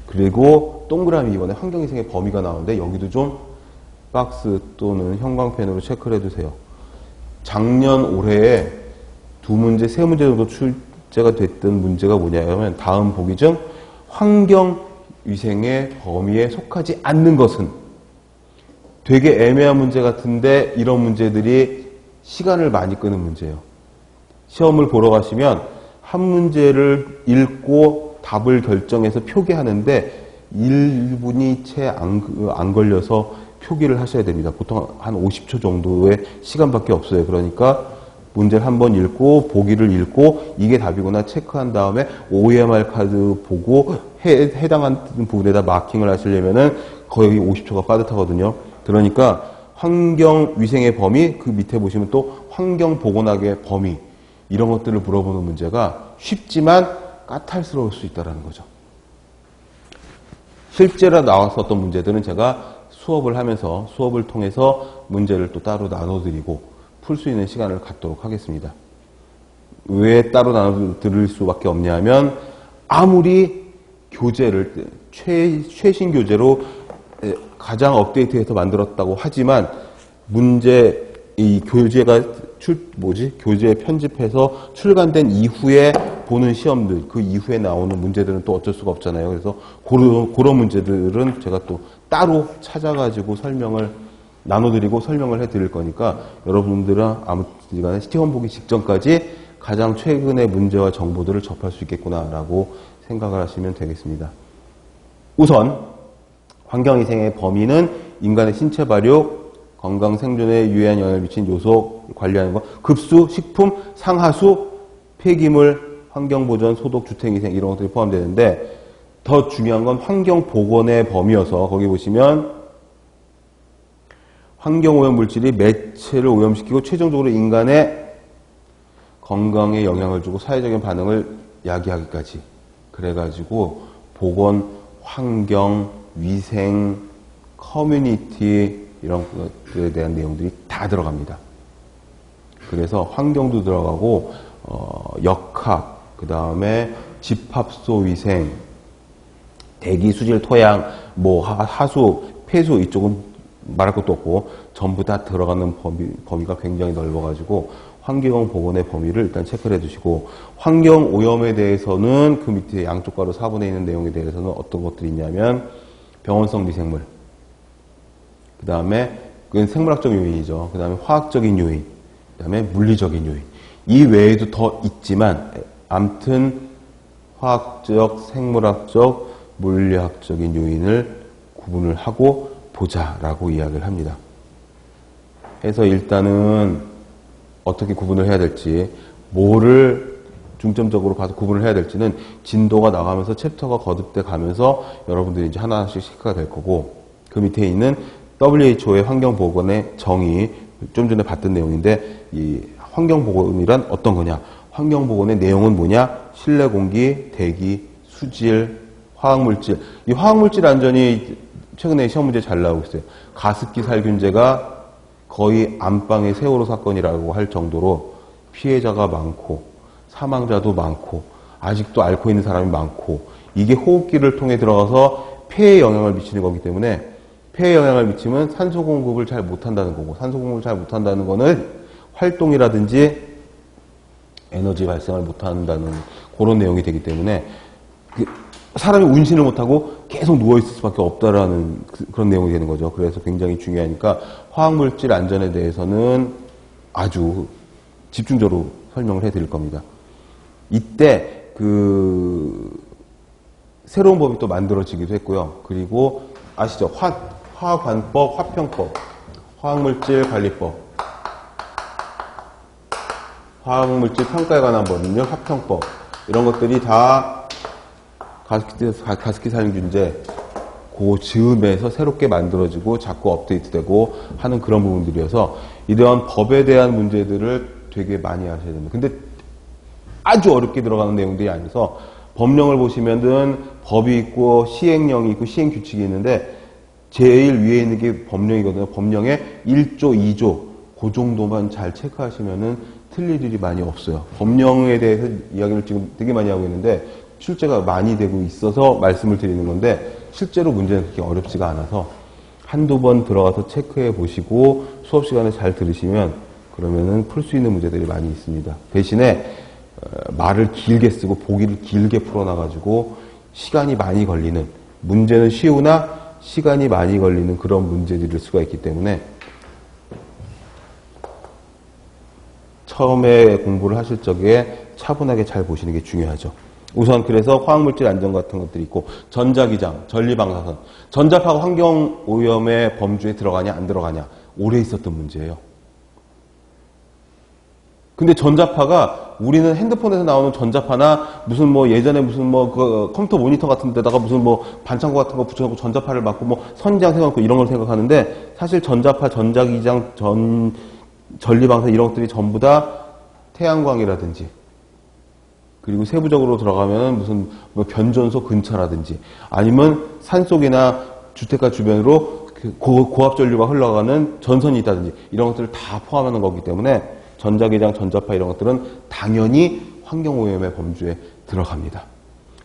그리고 동그라미 이번에 환경위생의 범위가 나오는데 여기도 좀 박스 또는 형광펜으로 체크를 해주세요. 작년 올해에 2문제, 3문제 정도 출제가 됐던 문제가 뭐냐면 다음 보기 중 환경위생의 범위에 속하지 않는 것은, 되게 애매한 문제 같은데 이런 문제들이 시간을 많이 끄는 문제예요. 시험을 보러 가시면 한 문제를 읽고 답을 결정해서 표기하는데 1분이 채 안 걸려서 표기를 하셔야 됩니다. 보통 한 50초 정도의 시간밖에 없어요. 그러니까 문제를 한번 읽고 보기를 읽고 이게 답이구나 체크한 다음에 OMR 카드 보고 해당하는 부분에다 마킹을 하시려면은 거의 50초가 빠듯하거든요. 그러니까 환경위생의 범위, 그 밑에 보시면 또 환경보건학의 범위, 이런 것들을 물어보는 문제가 쉽지만 까탈스러울 수 있다는 거죠. 실제로 나왔었던 문제들은 제가 수업을 하면서 수업을 통해서 문제를 또 따로 나눠드리고 풀 수 있는 시간을 갖도록 하겠습니다. 왜 따로 나눠드릴 수밖에 없냐 하면 아무리 교재를 최신 교재로 가장 업데이트해서 만들었다고 하지만 이 교재가 교재 편집해서 출간된 이후에 보는 시험들, 그 이후에 나오는 문제들은 또 어쩔 수가 없잖아요. 그래서 그런 문제들은 제가 또 따로 찾아가지고 나눠드리고 설명을 해드릴 거니까 여러분들은 아무튼 간에 시험 보기 직전까지 가장 최근의 문제와 정보들을 접할 수 있겠구나라고 생각을 하시면 되겠습니다. 우선 환경위생의 범위는 인간의 신체 발육, 건강 생존에 유해한 영향을 미친 요소 관리하는 것, 급수, 식품, 상하수, 폐기물, 환경보전, 소독, 주택위생 이런 것들이 포함되는데 더 중요한 건 환경보건의 범위여서 거기 보시면 환경오염 물질이 매체를 오염시키고 최종적으로 인간의 건강에 영향을 주고 사회적인 반응을 야기하기까지 그래가지고 보건, 환경, 위생, 커뮤니티 이런 것들에 대한 내용들이 다 들어갑니다. 그래서 환경도 들어가고 역학, 그 다음에 집합소 위생, 대기, 수질, 토양, 하수, 폐수 이쪽은 말할 것도 없고 전부 다 들어가는 범위가 굉장히 넓어가지고 환경 보건의 범위를 일단 체크를 해두시고 환경 오염에 대해서는 그 밑에 양쪽 가로 4분에 있는 내용에 대해서는 어떤 것들이 있냐면 병원성 미생물, 그 다음에 그건 생물학적 요인이죠. 그 다음에 화학적인 요인, 그 다음에 물리적인 요인. 이 외에도 더 있지만 암튼 화학적, 생물학적, 물리학적인 요인을 구분을 하고 보자라고 이야기를 합니다. 해서 일단은 어떻게 구분을 해야 될지, 뭐를 중점적으로 봐서 구분을 해야 될지는 진도가 나가면서 챕터가 거듭돼 가면서 여러분들이 이제 하나씩 체크가 될 거고, 그 밑에 있는 WHO의 환경보건의 정의, 좀 전에 봤던 내용인데, 이 환경보건이란 어떤 거냐? 환경보건의 내용은 뭐냐? 실내 공기, 대기, 수질, 화학물질. 이 화학물질 안전이 최근에 시험 문제 잘 나오고 있어요. 가습기 살균제가 거의 안방의 세월호 사건이라고 할 정도로 피해자가 많고 사망자도 많고 아직도 앓고 있는 사람이 많고 이게 호흡기를 통해 들어가서 폐에 영향을 미치는 거기 때문에 폐에 영향을 미치면 산소 공급을 잘 못한다는 거고 산소 공급을 잘 못한다는 거는 활동이라든지 에너지 발생을 못한다는 그런 내용이 되기 때문에 사람이 운신을 못하고 계속 누워있을 수밖에 없다라는 그런 내용이 되는 거죠. 그래서 굉장히 중요하니까 화학물질 안전에 대해서는 아주 집중적으로 설명을 해드릴 겁니다. 이때 새로운 법이 또 만들어지기도 했고요. 그리고 아시죠? 화관법, 화평법, 화학물질 관리법, 화학물질 평가에 관한 법률, 화평법 이런 것들이 다 가습기 살균제 그 즈음에서 새롭게 만들어지고 자꾸 업데이트되고 하는 그런 부분들이어서 이러한 법에 대한 문제들을 되게 많이 하셔야 됩니다. 근데 아주 어렵게 들어가는 내용들이 아니라서 법령을 보시면은 법이 있고 시행령이 있고 시행규칙이 있는데 제일 위에 있는 게 법령이거든요. 법령에 1조, 2조 그 정도만 잘 체크하시면은 틀릴 일이 많이 없어요. 법령에 대해서 이야기를 지금 되게 많이 하고 있는데 출제가 많이 되고 있어서 말씀을 드리는 건데 실제로 문제는 그렇게 어렵지가 않아서 한두 번 들어가서 체크해 보시고 수업 시간에 잘 들으시면 그러면은 풀 수 있는 문제들이 많이 있습니다. 대신에 말을 길게 쓰고 보기를 길게 풀어놔가지고 시간이 많이 걸리는 문제는 쉬우나 시간이 많이 걸리는 그런 문제들일 수가 있기 때문에 처음에 공부를 하실 적에 차분하게 잘 보시는 게 중요하죠. 우선 그래서 화학물질 안전 같은 것들이 있고 전자기장, 전리방사선, 전자파가 환경오염의 범주에 들어가냐 안 들어가냐 오래 있었던 문제예요. 근데 전자파가 우리는 핸드폰에서 나오는 전자파나 무슨 예전에 무슨 그 컴퓨터 모니터 같은 데다가 무슨 반창고 같은 거 붙여놓고 전자파를 맞고 선인장 세워놓고 이런 걸 생각하는데 사실 전자파, 전자기장, 전리방사선 이런 것들이 전부 다 태양광이라든지 그리고 세부적으로 들어가면 무슨 변전소 근처라든지 아니면 산속이나 주택가 주변으로 고압 전류가 흘러가는 전선이 있다든지 이런 것들을 다 포함하는 거기 때문에 전자기장, 전자파 이런 것들은 당연히 환경오염의 범주에 들어갑니다.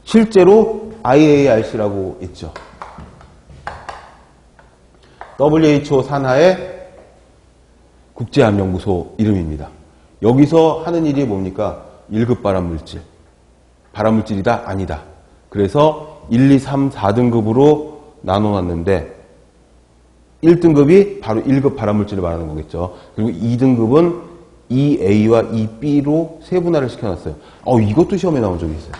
실제로 IARC라고 있죠. WHO 산하의 국제암연구소 이름입니다. 여기서 하는 일이 뭡니까? 1급 발암물질. 발암물질이다? 아니다. 그래서 1, 2, 3, 4등급으로 나눠놨는데 1등급이 바로 1급 발암물질을 말하는 거겠죠. 그리고 2등급은 EA와 EB로 세분화를 시켜놨어요. 이것도 시험에 나온 적이 있어요.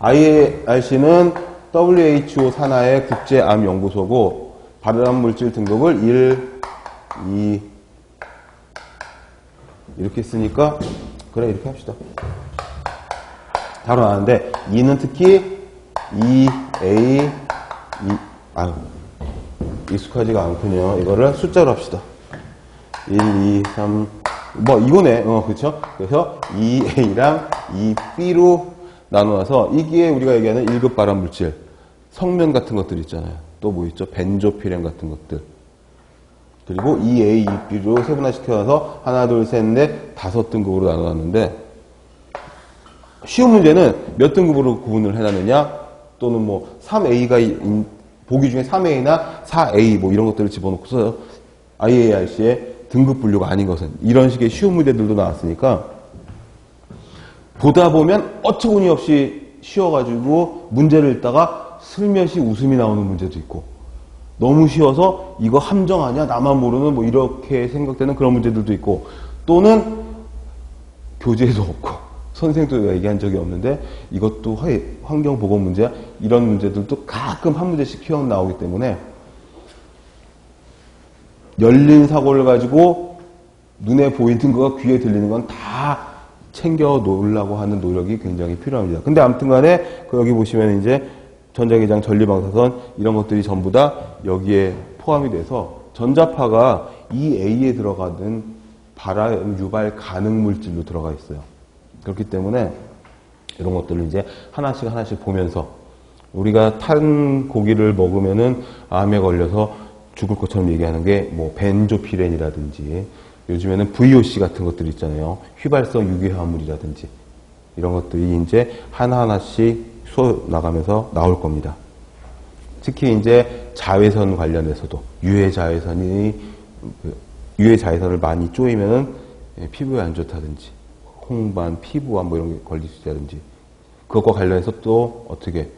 IARC는 WHO 산하의 국제암연구소고 발암물질 등급을 1, 2 이렇게 쓰니까 그래 이렇게 합시다. 바로 나왔는데 2는 특히 E, A, 익숙하지가 않군요. 이거를 숫자로 합시다. 1, 2, 3, 이거네. 그쵸? 그래서 EA랑 EB로 나누어서 이게 우리가 얘기하는 1급 발암물질, 성면 같은 것들 있잖아요. 또 뭐 있죠? 벤조피렌 같은 것들. 그리고 EA, EB로 세분화시켜서 하나, 둘, 셋, 넷, 5등급으로 나눠놨는데 쉬운 문제는 몇 등급으로 구분을 해놨느냐? 또는 3A가 보기 중에 3A나 4A 이런 것들을 집어넣고서 IARC의 등급 분류가 아닌 것은 이런 식의 쉬운 문제들도 나왔으니까 보다 보면 어처구니 없이 쉬워가지고 문제를 읽다가 슬며시 웃음이 나오는 문제도 있고 너무 쉬워서 이거 함정 아니야? 나만 모르는 이렇게 생각되는 그런 문제들도 있고 또는 교재에도 없고 선생도 얘기한 적이 없는데 이것도 환경보건 문제야? 이런 문제들도 가끔 한 문제씩 튀어나오기 때문에 열린 사고를 가지고 눈에 보이는 거와 귀에 들리는 건 다 챙겨 놓으려고 하는 노력이 굉장히 필요합니다. 근데 아무튼 간에 여기 보시면 이제 전자기장, 전리방사선 이런 것들이 전부 다 여기에 포함이 돼서 전자파가 EA에 들어가는 발암 유발 가능 물질로 들어가 있어요. 그렇기 때문에 이런 것들을 이제 하나씩 보면서 우리가 탄 고기를 먹으면은 암에 걸려서 죽을 것처럼 얘기하는 게 벤조피렌이라든지 요즘에는 VOC 같은 것들 있잖아요. 휘발성 유기화합물이라든지 이런 것들이 이제 하나하나씩 쏘 나가면서 나올 겁니다. 특히 이제 자외선 관련해서도 유해 자외선을 많이 쪼이면은 피부에 안 좋다든지 홍반, 피부암 이런 게 걸릴 수 있다든지 그것과 관련해서 또 어떻게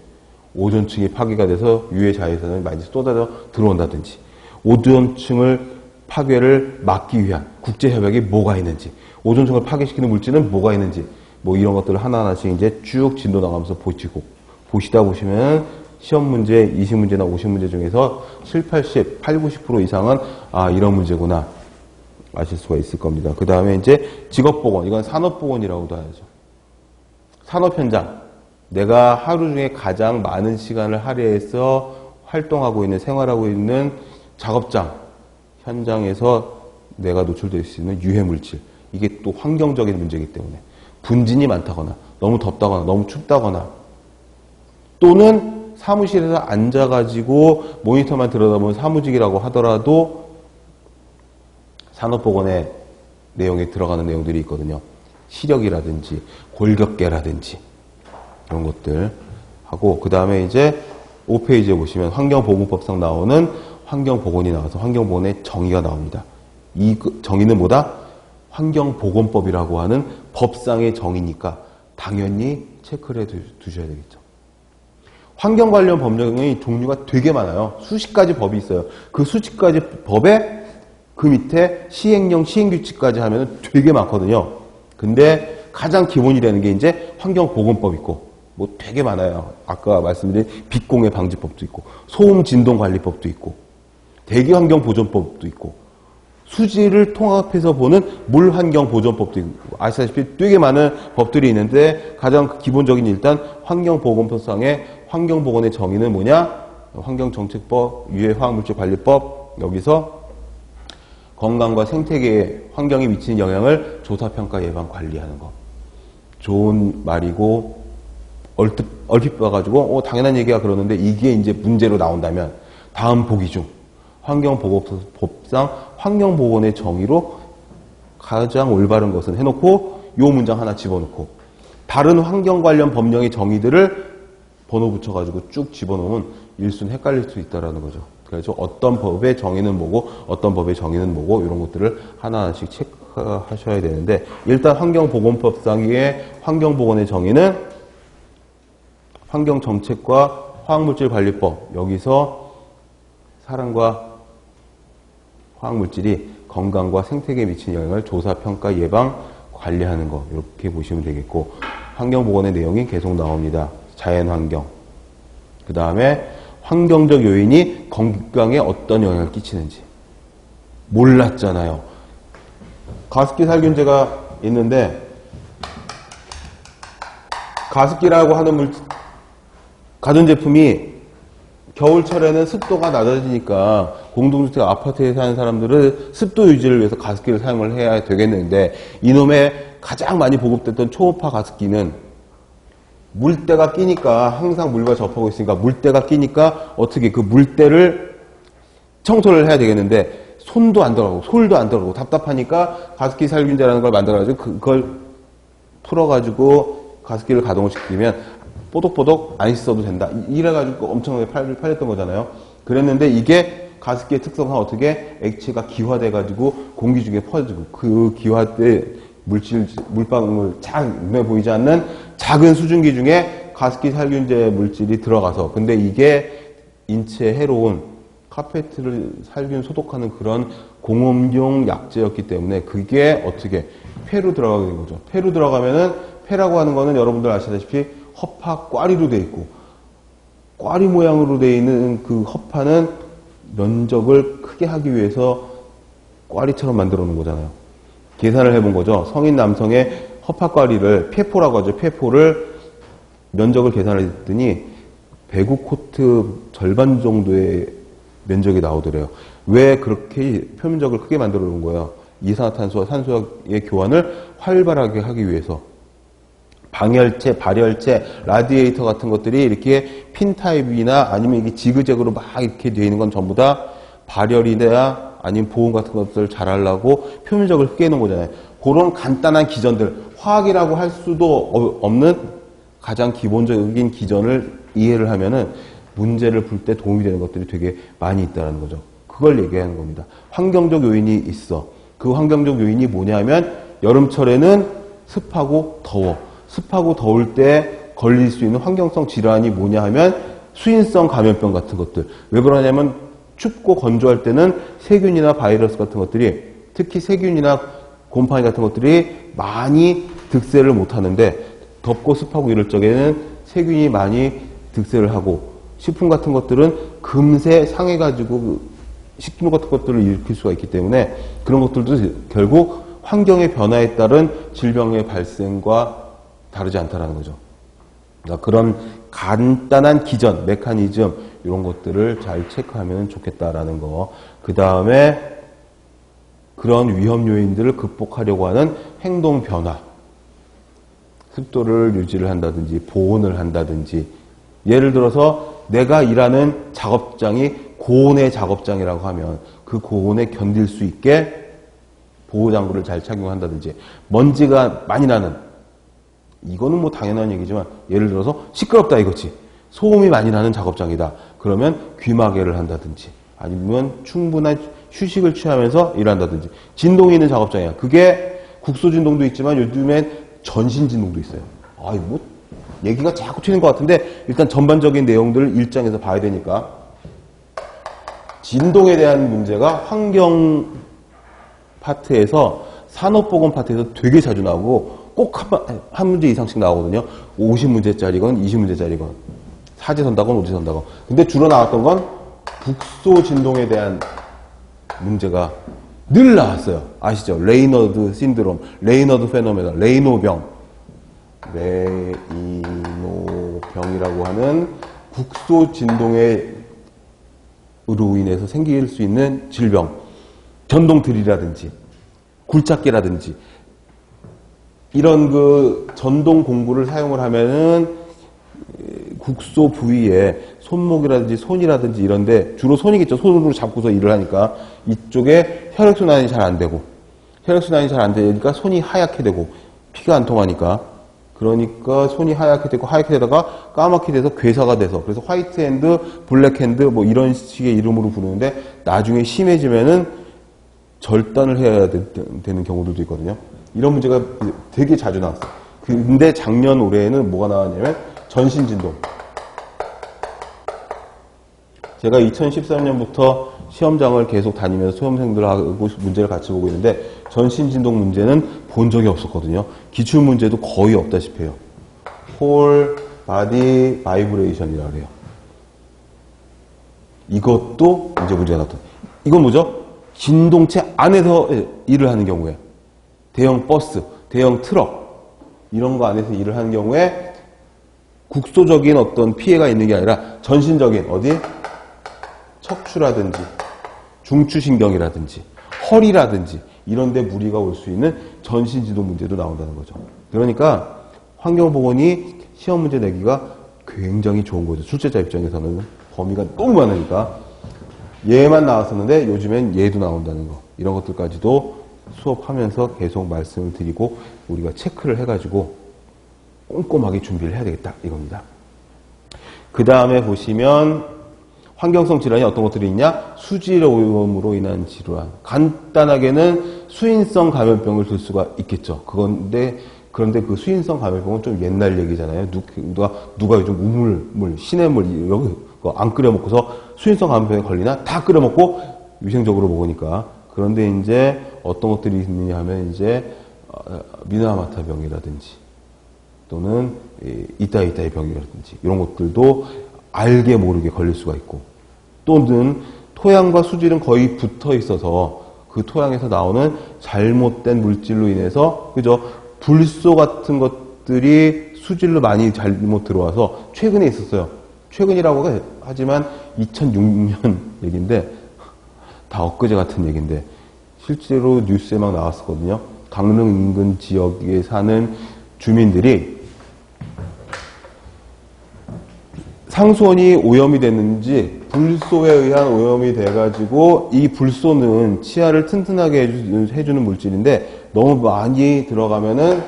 오존층이 파괴가 돼서 유해 자외선을 많이 쏟아져 들어온다든지 오존층을 파괴를 막기 위한 국제협약이 뭐가 있는지 오존층을 파괴시키는 물질은 뭐가 있는지 이런 것들을 하나하나씩 이제 쭉 진도 나가면서 보시다 보시면 시험 문제, 20문제나 50문제 중에서 80, 90% 이상은 이런 문제구나 아실 수가 있을 겁니다. 그 다음에 이제 직업보건, 이건 산업보건이라고도 하죠. 산업 현장, 내가 하루 중에 가장 많은 시간을 할애해서 활동하고 있는, 생활하고 있는 작업장, 현장에서 내가 노출될 수 있는 유해물질. 이게 또 환경적인 문제이기 때문에 분진이 많다거나 너무 덥다거나 너무 춥다거나 또는 사무실에서 앉아가지고 모니터만 들여다보면 사무직이라고 하더라도 산업보건의 내용에 들어가는 내용들이 있거든요. 시력이라든지 골격계라든지 이런 것들 하고 그 다음에 이제 5페이지에 보시면 환경보건법상 나오는 환경보건이 나와서 환경보건의 정의가 나옵니다. 이 정의는 뭐다? 환경보건법이라고 하는 법상의 정의니까 당연히 체크를 해두셔야 되겠죠. 환경 관련 법령의 종류가 되게 많아요. 수십 가지 법이 있어요. 그 수십 가지 법에 그 밑에 시행령, 시행규칙까지 하면 되게 많거든요. 근데 가장 기본이 되는 게 이제 환경보건법 있고 되게 많아요. 아까 말씀드린 빛공해 방지법도 있고 소음 진동관리법도 있고 대기환경보존법도 있고 수지를 통합해서 보는 물환경보존법도 있고 아시다시피 되게 많은 법들이 있는데 가장 기본적인 일단 환경보건법상의 환경보건의 정의는 뭐냐? 환경정책법, 유해화학물질관리법 여기서 건강과 생태계에 환경에 미치는 영향을 조사, 평가, 예방, 관리하는 것. 좋은 말이고 얼핏 봐가지고 당연한 얘기가 그러는데 이게 이제 문제로 나온다면 다음 보기 중 환경보건법상 환경보건의 정의로 가장 올바른 것은 해놓고 요 문장 하나 집어넣고 다른 환경 관련 법령의 정의들을 번호 붙여가지고 쭉 집어넣으면 일순 헷갈릴 수 있다는 거죠. 그래서 어떤 법의 정의는 뭐고 어떤 법의 정의는 뭐고 이런 것들을 하나하나씩 체크하셔야 되는데 일단 환경보건법상의 환경보건의 정의는 환경정책과 화학물질관리법, 여기서 사람과 화학물질이 건강과 생태계에 미치는 영향을 조사, 평가, 예방, 관리하는 거 이렇게 보시면 되겠고 환경보건의 내용이 계속 나옵니다. 자연환경, 그 다음에 환경적 요인이 건강에 어떤 영향을 끼치는지 몰랐잖아요. 가습기 살균제가 있는데 가습기라고 하는 가전제품이 겨울철에는 습도가 낮아지니까 공동주택 아파트에 사는 사람들은 습도 유지를 위해서 가습기를 사용을 해야 되겠는데 이놈의 가장 많이 보급됐던 초음파 가습기는 물때가 끼니까 항상 물과 접하고 있으니까 물때가 끼니까 어떻게 그 물때를 청소를 해야 되겠는데 손도 안 들어가고 솔도 안 들어가고 답답하니까 가습기 살균제라는 걸 만들어가지고 그걸 풀어가지고 가습기를 가동을 시키면 뽀독뽀독 안 씻어도 된다. 이래가지고 엄청나게 팔렸던 거잖아요. 그랬는데 이게 가습기의 특성은 어떻게 액체가 기화돼가지고 공기 중에 퍼지고 그 기화된 물방울 눈에 보이지 않는 작은 수증기 중에 가습기 살균제 물질이 들어가서 근데 이게 인체에 해로운 카페트를 살균 소독하는 그런 공업용 약재였기 때문에 그게 어떻게 폐로 들어가게 된 거죠. 폐로 들어가면은 폐라고 하는 거는 여러분들 아시다시피 허파 꽈리로 돼 있고 꽈리 모양으로 돼 있는 그 허파는 면적을 크게 하기 위해서 꽈리처럼 만들어 놓은 거잖아요. 계산을 해본 거죠. 성인 남성의 허파꽈리를 폐포라고 하죠. 폐포를 면적을 계산을 했더니 배구 코트 절반 정도의 면적이 나오더래요. 왜 그렇게 표면적을 크게 만들어 놓은 거예요? 이산화탄소와 산소의 교환을 활발하게 하기 위해서. 방열체, 발열체, 라디에이터 같은 것들이 이렇게 핀 타입이나 아니면 이게 지그재그로 막 이렇게 되어 있는 건 전부 다 발열이나 아니면 보온 같은 것들을 잘하려고 표면적을 크게 해놓은 거잖아요. 그런 간단한 기전들, 화학이라고 할 수도 없는 가장 기본적인 기전을 이해를 하면은 문제를 풀 때 도움이 되는 것들이 되게 많이 있다는 거죠. 그걸 얘기하는 겁니다. 환경적 요인이 있어. 그 환경적 요인이 뭐냐면 여름철에는 습하고 더워. 습하고 더울 때 걸릴 수 있는 환경성 질환이 뭐냐 하면 수인성 감염병 같은 것들. 왜 그러냐면 춥고 건조할 때는 세균이나 바이러스 같은 것들이 특히 세균이나 곰팡이 같은 것들이 많이 득세를 못 하는데 덥고 습하고 이럴 적에는 세균이 많이 득세를 하고 식품 같은 것들은 금세 상해가지고 식물 같은 것들을 일으킬 수가 있기 때문에 그런 것들도 결국 환경의 변화에 따른 질병의 발생과 다르지 않다는 거죠. 그러니까 그런 간단한 기전, 메커니즘 이런 것들을 잘 체크하면 좋겠다라는 거. 그 다음에 그런 위험 요인들을 극복하려고 하는 행동 변화. 습도를 유지를 한다든지 보온을 한다든지 예를 들어서 내가 일하는 작업장이 고온의 작업장이라고 하면 그 고온에 견딜 수 있게 보호장구를 잘 착용한다든지 먼지가 많이 나는 이거는 뭐 당연한 얘기지만 예를 들어서 시끄럽다 이거지. 소음이 많이 나는 작업장이다. 그러면 귀마개를 한다든지 아니면 충분한 휴식을 취하면서 일한다든지 진동이 있는 작업장이야. 그게 국소진동도 있지만 요즘엔 전신진동도 있어요. 뭐 얘기가 자꾸 튀는 것 같은데 일단 전반적인 내용들을 일장에서 봐야 되니까 진동에 대한 문제가 환경 파트에서 산업보건 파트에서 되게 자주 나오고 꼭 한 문제 이상씩 나오거든요. 50문제짜리건 20문제짜리건 사지선다건 오지선다건. 근데 주로 나왔던 건 북소 진동에 대한 문제가 늘 나왔어요. 아시죠? 레이너드 신드롬, 레이너드 페노메논, 레이노병. 레이노병이라고 하는 국소 진동으로 인해서 생길 수 있는 질병. 전동드릴이라든지 굴착기라든지 이런 그 전동 공구를 사용을 하면은 국소 부위에 손목이라든지 손이라든지 이런데 주로 손이겠죠. 손으로 잡고서 일을 하니까 이쪽에 혈액순환이 잘 안 되고 혈액순환이 잘 안 되니까 손이 하얗게 되고 피가 안 통하니까 그러니까 손이 하얗게 되고 하얗게 되다가 까맣게 돼서 괴사가 돼서 그래서 화이트 핸드, 블랙 핸드 뭐 이런 식의 이름으로 부르는데 나중에 심해지면은 절단을 해야 되는 경우들도 있거든요. 이런 문제가 되게 자주 나왔어요. 근데 작년 올해에는 뭐가 나왔냐면 전신진동. 제가 2013년부터 시험장을 계속 다니면서 수험생들하고 문제를 같이 보고 있는데 전신진동 문제는 본 적이 없었거든요. 기출문제도 거의 없다시피 해요. 홀 바디 바이브레이션이라고 해요. 이것도 이제 문제가 나왔다. 이건 뭐죠? 진동체 안에서 일을 하는 경우에 대형 버스, 대형 트럭 이런 거 안에서 일을 하는 경우에 국소적인 어떤 피해가 있는 게 아니라 전신적인 어디? 척추라든지 중추신경이라든지 허리라든지 이런 데 무리가 올 수 있는 전신지도 문제도 나온다는 거죠. 그러니까 환경보건이 시험 문제 내기가 굉장히 좋은 거죠. 출제자 입장에서는 범위가 너무 많으니까 얘만 나왔었는데 요즘엔 얘도 나온다는 거 이런 것들까지도 수업하면서 계속 말씀을 드리고 우리가 체크를 해가지고 꼼꼼하게 준비를 해야 되겠다 이겁니다. 그 다음에 보시면 환경성 질환이 어떤 것들이 있냐? 수질 오염으로 인한 질환. 간단하게는 수인성 감염병을 들 수가 있겠죠. 그런데 그 수인성 감염병은 좀 옛날 얘기잖아요. 누가 요즘 우물, 시냇물 여기 안 끓여 먹고서 수인성 감염병에 걸리나? 다 끓여 먹고 위생적으로 먹으니까. 그런데 이제 어떤 것들이 있느냐 하면 이제 미나마타병이라든지 또는 이따의 병이라든지 이런 것들도 알게 모르게 걸릴 수가 있고 또는 토양과 수질은 거의 붙어 있어서 그 토양에서 나오는 잘못된 물질로 인해서 그죠? 불소 같은 것들이 수질로 많이 잘못 들어와서 최근에 있었어요. 최근이라고 하지만 2006년 얘기인데 다 엊그제 같은 얘기인데 실제로 뉴스에 막 나왔었거든요. 강릉 인근 지역에 사는 주민들이 상수원이 오염이 됐는지 불소에 의한 오염이 돼가지고 이 불소는 치아를 튼튼하게 해주는 물질인데 너무 많이 들어가면은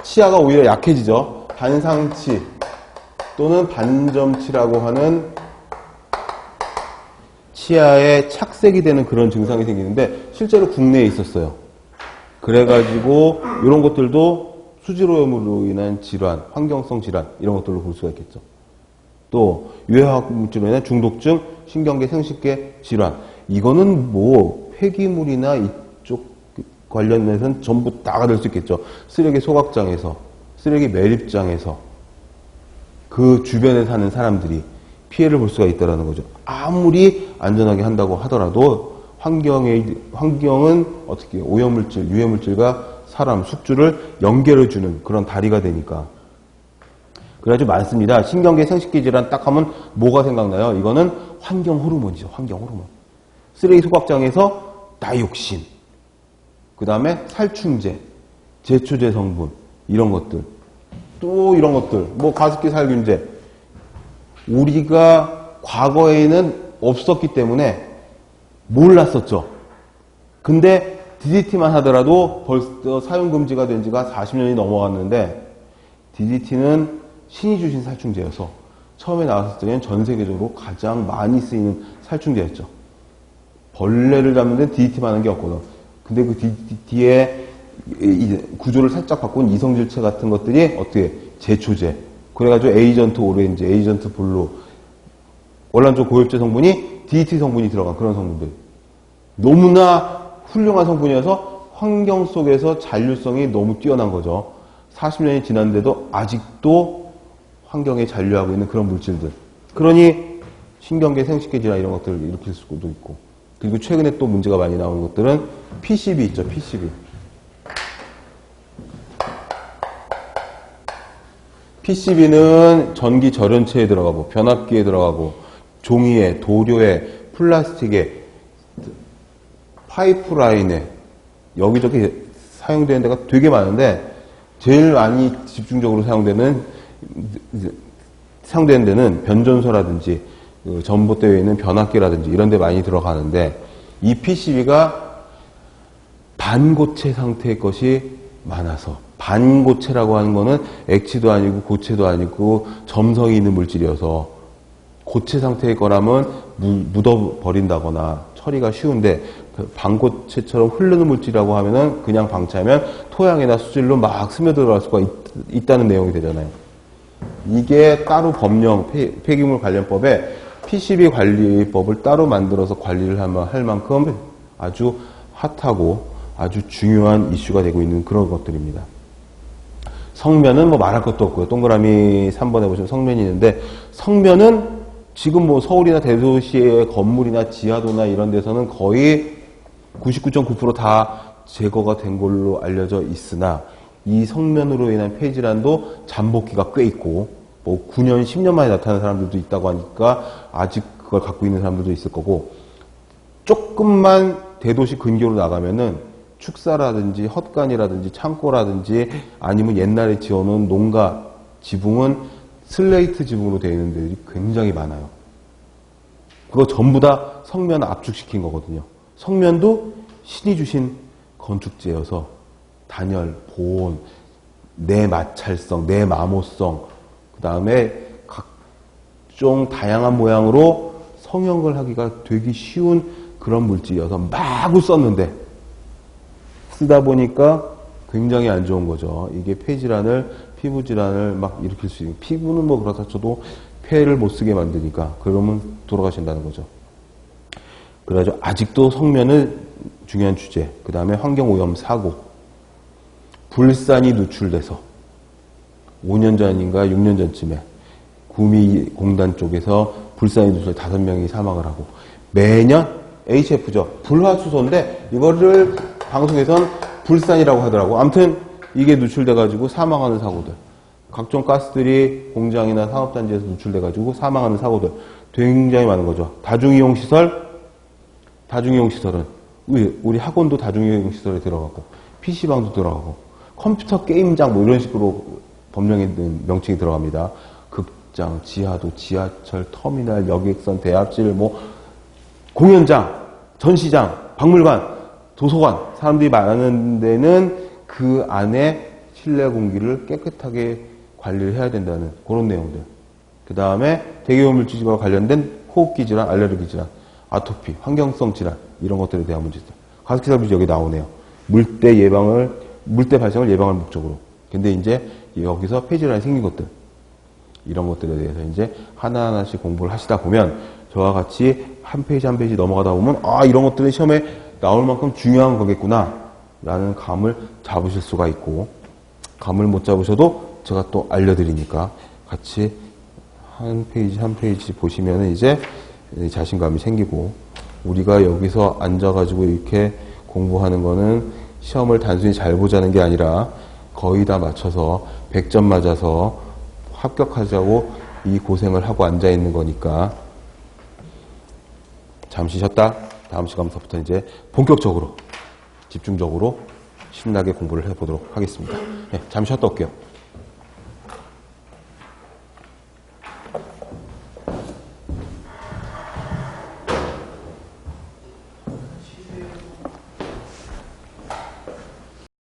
치아가 오히려 약해지죠. 반상치 또는 반점치라고 하는 치아에 착색이 되는 그런 증상이 생기는데 실제로 국내에 있었어요. 그래가지고 이런 것들도 수질오염으로 인한 질환, 환경성 질환 이런 것들로 볼 수가 있겠죠. 또 유해화학 물질로 인한 중독증, 신경계 생식계 질환 이거는 뭐 폐기물이나 이쪽 관련해서는 전부 다가 될 수 있겠죠. 쓰레기 소각장에서 쓰레기 매립장에서 그 주변에 사는 사람들이 피해를 볼 수가 있다는 거죠. 아무리 안전하게 한다고 하더라도 환경은 어떻게 오염물질, 유해물질과 사람, 숙주를 연결해주는 그런 다리가 되니까 그래가지고 많습니다. 신경계 생식기 질환 딱 하면 뭐가 생각나요? 이거는 환경 호르몬이죠. 환경 호르몬. 쓰레기 소각장에서 다이옥신, 그 다음에 살충제, 제초제 성분 이런 것들, 또 이런 것들, 뭐 가습기 살균제. 우리가 과거에는 없었기 때문에 몰랐었죠. 근데 DDT만 하더라도 벌써 사용금지가 된 지가 40년이 넘어갔는데 DDT는 신이 주신 살충제여서 처음에 나왔을 때는 전 세계적으로 가장 많이 쓰이는 살충제였죠. 벌레를 잡는 데 DDT만 하는 게 없거든. 근데 그 DDT의 구조를 살짝 바꾼 이성질체 같은 것들이 어떻게 제초제. 그래가지고 에이전트 오렌지, 에이전트 블루. 원란조 고엽제 성분이 DDT 성분이 들어간 그런 성분들. 너무나 훌륭한 성분이어서 환경 속에서 잔류성이 너무 뛰어난 거죠. 40년이 지났는데도 아직도 환경에 잔류하고 있는 그런 물질들. 그러니 신경계 생식계 질환 이런 것들을 일으킬 수도 있고. 그리고 최근에 또 문제가 많이 나오는 것들은 PCB 있죠. PCB. PCB는 전기 절연체에 들어가고 변압기에 들어가고 종이에 도료에 플라스틱에 파이프라인에 여기저기 사용되는 데가 되게 많은데 제일 많이 집중적으로 사용되는 사용되는 데는 변전소라든지 그 전봇대에 있는 변압기라든지 이런 데 많이 들어가는데 이 PCB가 반고체 상태의 것이 많아서 반고체라고 하는 거는 액체도 아니고 고체도 아니고 점성이 있는 물질이어서 고체 상태의 거라면 묻어버린다거나 처리가 쉬운데 반고체처럼 흐르는 물질이라고 하면은 그냥 방치하면 토양이나 수질로 막 스며들어갈 수가 있다는 내용이 되잖아요. 이게 따로 법령 폐기물 관련법에 PCB 관리법을 따로 만들어서 관리를 할 만큼 아주 핫하고 아주 중요한 이슈가 되고 있는 그런 것들입니다. 성면은 뭐 말할 것도 없고요. 동그라미 3번에 보시면 성면이 있는데 성면은 지금 뭐 서울이나 대도시의 건물이나 지하도나 이런 데서는 거의 99.9% 다 제거가 된 걸로 알려져 있으나 이 성면으로 인한 폐질환도 잠복기가 꽤 있고 뭐 9년, 10년 만에 나타나는 사람들도 있다고 하니까 아직 그걸 갖고 있는 사람들도 있을 거고 조금만 대도시 근교로 나가면은 축사라든지 헛간이라든지 창고라든지 아니면 옛날에 지어놓은 농가 지붕은 슬레이트 지붕으로 되어 있는 데들이 굉장히 많아요. 그거 전부 다 성면 압축시킨 거거든요. 성면도 신이 주신 건축재여서 단열, 보온, 내마찰성, 내마모성, 그 다음에 각종 다양한 모양으로 성형을 하기가 되게 쉬운 그런 물질이어서 마구 썼는데 쓰다 보니까 굉장히 안 좋은 거죠. 이게 폐질환을, 피부질환을 막 일으킬 수 있는, 피부는 뭐 그렇다 쳐도 폐를 못 쓰게 만드니까 그러면 돌아가신다는 거죠. 그래가지고 아직도 성면은 중요한 주제, 그 다음에 환경오염 사고, 불산이 누출돼서 5년 전인가 6년 전쯤에 구미공단 쪽에서 불산이 누출해 5명이 사망을 하고 매년 HF죠. 불화수소인데 이거를 방송에선 불산이라고 하더라고. 아무튼 이게 누출돼가지고 사망하는 사고들. 각종 가스들이 공장이나 산업단지에서 누출돼가지고 사망하는 사고들. 굉장히 많은 거죠. 다중이용시설은 우리 학원도 다중이용시설에 들어가고 PC방도 들어가고 컴퓨터 게임장 뭐 이런 식으로 법령에 있는 명칭이 들어갑니다. 극장, 지하도, 지하철, 터미널, 여객선, 대합실, 뭐 공연장, 전시장, 박물관, 도서관 사람들이 많은 데는 그 안에 실내 공기를 깨끗하게 관리를 해야 된다는 그런 내용들. 그 다음에 대기오염물질과 관련된 호흡기 질환, 알레르기 질환, 아토피, 환경성 질환 이런 것들에 대한 문제들. 가습기살균 여기 나오네요. 물때 발생을 예방할 목적으로. 근데 이제 여기서 폐질환이 생긴 것들 이런 것들에 대해서 이제 하나하나씩 공부를 하시다 보면 저와 같이 한 페이지 한 페이지 넘어가다 보면 아 이런 것들이 시험에 나올 만큼 중요한 거겠구나 라는 감을 잡으실 수가 있고 감을 못 잡으셔도 제가 또 알려드리니까 같이 한 페이지 한 페이지 보시면 이제 자신감이 생기고 우리가 여기서 앉아가지고 이렇게 공부하는 거는 시험을 단순히 잘 보자는 게 아니라 거의 다 맞춰서 100점 맞아서 합격하자고 이 고생을 하고 앉아있는 거니까 잠시 쉬었다 다음 시간부터 이제 본격적으로 집중적으로 신나게 공부를 해보도록 하겠습니다. 네, 잠시 쉬었다 올게요.